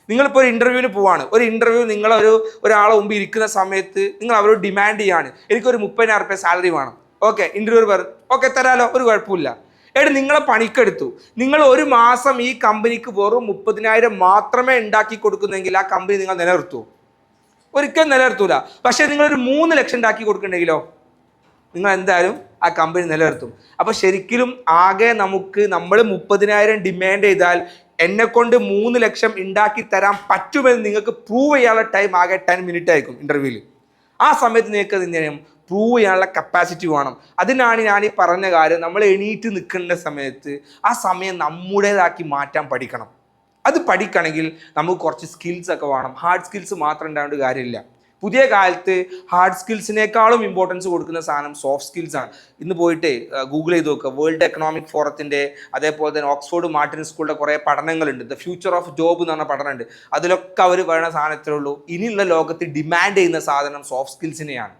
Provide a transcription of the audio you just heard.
നിങ്ങളിപ്പോൾ ഒരു ഇൻ്റർവ്യൂവിന് പോവാണ്. ഒരു ഇൻ്റർവ്യൂ ഒരാളെ മുമ്പ് ഇരിക്കുന്ന സമയത്ത് നിങ്ങൾ അവരോട് ഡിമാൻഡ് ചെയ്യാണ്, എനിക്കൊരു 30,000 റുപ്യ സാലറി വേണം. ഓക്കെ, ഇൻ്റർവ്യൂ പറഞ്ഞു ഓക്കെ തരാലോ, ഒരു കുഴപ്പമില്ല. നിങ്ങളെ പണിക്കെടുത്തു. നിങ്ങൾ ഒരു മാസം ഈ കമ്പനിക്ക് വെറും 30,000 മാത്രമേ ഉണ്ടാക്കി കൊടുക്കുന്നെങ്കിൽ ആ കമ്പനി നിങ്ങൾ നിലനിർത്തുമോ? ഒരിക്കലും നിലനിർത്തൂല. പക്ഷേ നിങ്ങളൊരു 3 ലക്ഷം ഉണ്ടാക്കി കൊടുക്കണ്ടെങ്കിലോ നിങ്ങൾ എന്തായാലും ആ കമ്പനി നിലനിർത്തും. അപ്പോൾ ശരിക്കും ആകെ നമ്മൾ 30,000 ഡിമാൻഡ് ചെയ്താൽ എന്നെ കൊണ്ട് 3 ലക്ഷം ഉണ്ടാക്കി തരാൻ പറ്റുമെന്ന് നിങ്ങൾക്ക് പ്രൂവ് ചെയ്യാനുള്ള ടൈം ആകെ 10 മിനിറ്റ് ആയിരിക്കും ഇൻ്റർവ്യൂവിൽ. ആ സമയത്ത് നിങ്ങൾക്ക് എന്ത് ചെയ്യണം? പ്രൂവ് ചെയ്യാനുള്ള കപ്പാസിറ്റി വേണം. അതിനാണ് ഞാൻ ഈ പറഞ്ഞ കാര്യം, നമ്മൾ എണീറ്റ് നിൽക്കേണ്ട സമയത്ത് ആ സമയം നമ്മുടേതാക്കി മാറ്റാൻ പഠിക്കണം. അത് പഠിക്കണമെങ്കിൽ നമുക്ക് കുറച്ച് സ്കിൽസ് ഒക്കെ വേണം. ഹാർഡ് സ്കിൽസ് മാത്രം ഉണ്ടാവേണ്ട കാര്യമില്ല. പുതിയ കാലത്ത് ഹാർഡ് സ്കിൽസിനേക്കാളും ഇമ്പോർട്ടൻസ് കൊടുക്കുന്ന സാധനം സോഫ്റ്റ് സ്കിൽസ് ആണ്. ഇന്ന് പോയിട്ട് ഗൂഗിൾ ചെയ്ത് നോക്കുക. വേൾഡ് എക്കണോമിക് ഫോറത്തിൻ്റെ അതേപോലെ തന്നെ ഓക്സ്ഫോർഡ് മാർട്ടിൻ സ്കൂളിൻ്റെ കുറേ പഠനങ്ങളുണ്ട്. ദ ഫ്യൂച്ചർ ഓഫ് ജോബ് എന്ന് പറഞ്ഞ പഠനമുണ്ട്. അതിലൊക്കെ അവർ പറയുന്ന സാധനത്തിലേ ഉള്ളൂ, ഇനിയുള്ള ലോകത്ത് ഡിമാൻഡ് ചെയ്യുന്ന സാധനം സോഫ്റ്റ് സ്കിൽസിനെയാണ്.